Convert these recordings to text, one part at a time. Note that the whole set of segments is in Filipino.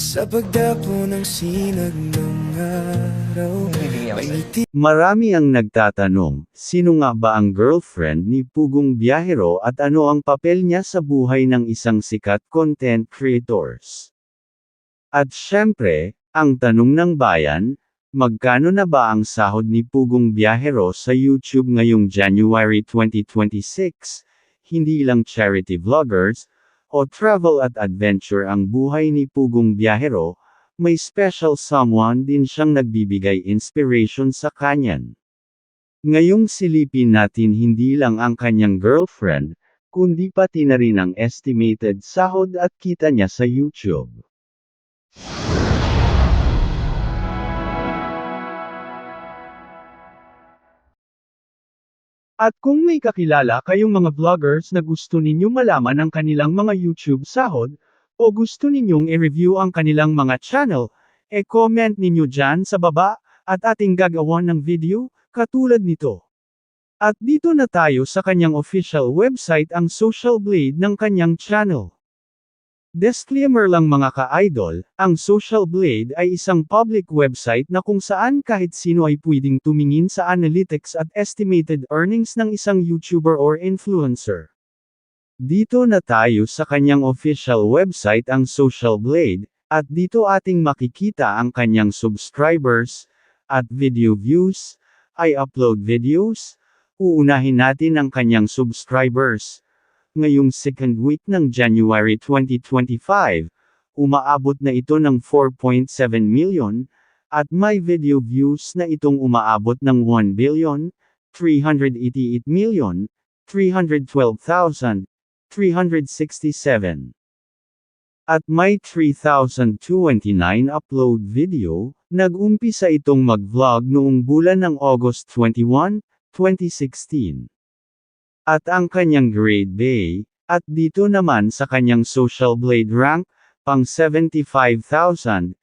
Sa pagdapo ng sinag ng araw, may ngiti. Marami ang nagtatanong, sino nga ba ang girlfriend ni Pugong Biyahero at ano ang papel niya sa buhay ng isang sikat content creators? At syempre, ang tanong ng bayan, magkano na ba ang sahod ni Pugong Biyahero sa YouTube ngayong January 2026? Hindi lang charity vloggers, o travel at adventure ang buhay ni Pugong Biyahero, may special someone din siyang nagbibigay inspiration sa kanyan. Ngayong silipin natin hindi lang ang kanyang girlfriend, kundi pati na rin ang estimated sahod at kita niya sa YouTube. At kung may kakilala kayong mga vloggers na gusto ninyong malaman ang kanilang mga YouTube sahod, o gusto ninyong i-review ang kanilang mga channel, comment ninyo dyan sa baba, at ating gagawan ng video, katulad nito. At dito na tayo sa kanyang official website ang social blade ng kanyang channel. Disclaimer lang mga ka-idol, ang Social Blade ay isang public website na kung saan kahit sino ay pwedeng tumingin sa analytics at estimated earnings ng isang YouTuber or influencer. Dito na tayo sa kanyang official website ang Social Blade, at dito ating makikita ang kanyang subscribers, at video views, I upload videos, uunahin natin ang kanyang subscribers. Ngayong second week ng January 2025, umaabot na ito ng 4.7 million, at may video views na itong umaabot ng 1,388,312,367. At may 3,029 upload video, nag-umpisa itong mag-vlog noong bulan ng August 21, 2016. At ang kanyang grade bay, at dito naman sa kanyang Social Blade rank, pang 75,290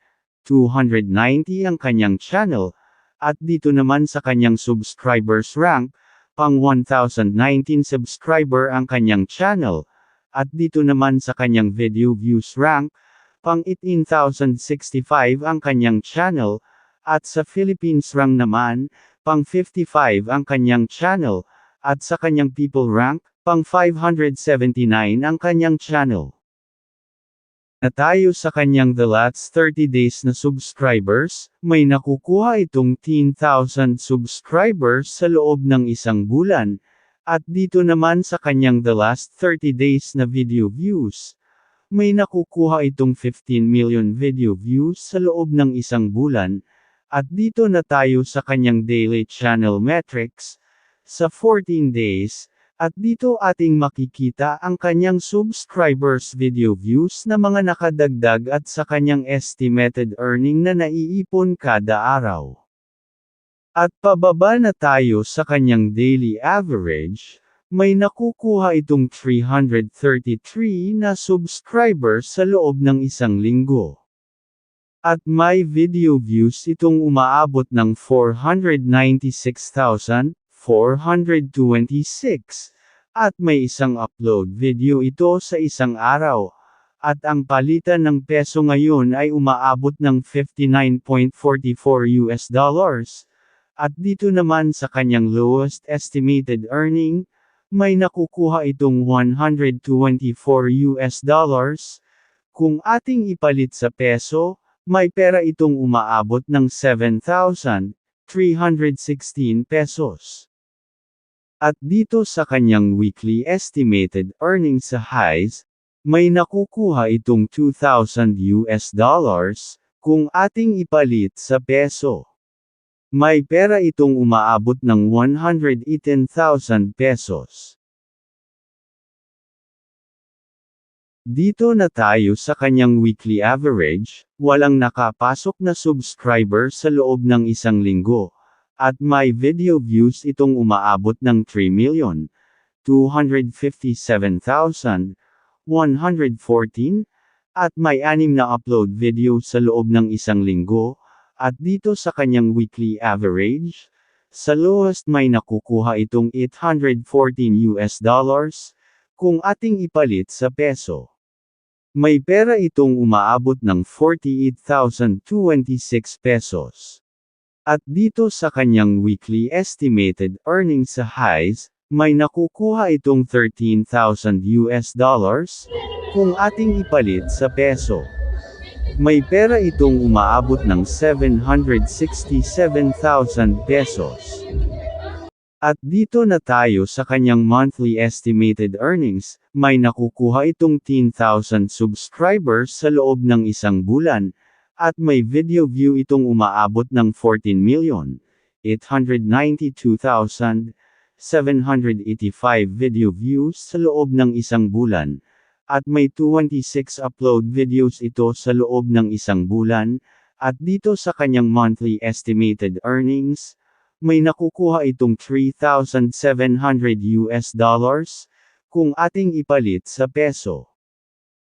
ang kanyang channel, at dito naman sa kanyang subscribers rank, pang 1,019 subscriber ang kanyang channel, at dito naman sa kanyang video views rank, pang 18,065 ang kanyang channel, at sa Philippines rank naman, pang 55 ang kanyang channel, at sa kanyang people rank, pang 579 ang kanyang channel. Na tayo sa kanyang the last 30 days na subscribers, may nakukuha itong 10,000 subscribers sa loob ng isang bulan, at dito naman sa kanyang the last 30 days na video views, may nakukuha itong 15 million video views sa loob ng isang bulan, at dito na tayo sa kanyang daily channel metrics, sa 14 days, at dito ating makikita ang kanyang subscribers video views na mga nakadagdag at sa kanyang estimated earning na naiipon kada araw. At pababa na tayo sa kanyang daily average, may nakukuha itong 333 na subscribers sa loob ng isang linggo. At may video views itong umaabot ng 496,426, at may isang upload video ito sa isang araw, at ang palitan ng peso ngayon ay umaabot ng 59.44 US dollars, at dito naman sa kanyang lowest estimated earning, may nakukuha itong 124 US dollars, kung ating ipalit sa peso, may pera itong umaabot ng 7,316 pesos. At dito sa kanyang weekly estimated earnings sa highs, may nakukuha itong 2,000 US dollars, kung ating ipalit sa peso. May pera itong umaabot ng 118,000 pesos. Dito na tayo sa kanyang weekly average, walang nakapasok na subscriber sa loob ng isang linggo. At may video views itong umaabot ng 3,257,114, at may 6 na upload video sa loob ng isang linggo, at dito sa kanyang weekly average, sa lowest may nakukuha itong 814 US dollars, kung ating ipalit sa peso. May pera itong umaabot ng 48,026 pesos. At dito sa kanyang weekly estimated earnings sa highs, may nakukuha itong 13,000 US dollars, kung ating ipalit sa peso. May pera itong umaabot ng 767,000 pesos. At dito na tayo sa kanyang monthly estimated earnings, may nakukuha itong 10,000 subscribers sa loob ng isang bulan, at may video view itong umaabot ng 14,892,785 video views sa loob ng isang bulan, at may 26 upload videos ito sa loob ng isang bulan, at dito sa kanyang monthly estimated earnings, may nakukuha itong 3,700 US dollars, kung ating ipalit sa peso.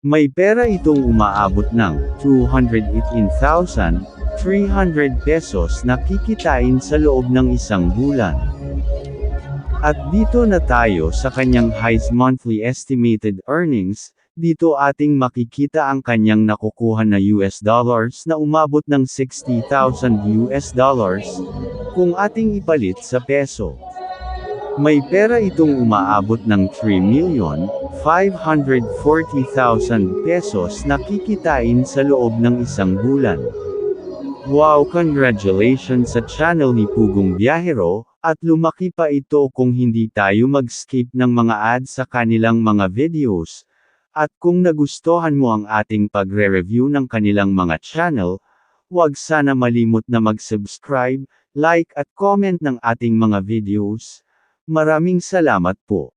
May pera itong umaabot ng 218,300 pesos na kikitain sa loob ng isang bulan. At dito na tayo sa kanyang highest monthly estimated earnings, dito ating makikita ang kanyang nakukuha na US dollars na umabot ng 60,000 US dollars, kung ating ipalit sa peso. May pera itong umaabot ng 3,540,000 pesos na kikitain sa loob ng isang bulan. Wow, congratulations sa channel ni Pugong Biyahero, at lumaki pa ito kung hindi tayo mag-skip ng mga ads sa kanilang mga videos. At kung nagustuhan mo ang ating pagre-review ng kanilang mga channel, huwag sana malimot na mag-subscribe, like at comment ng ating mga videos. Maraming salamat po.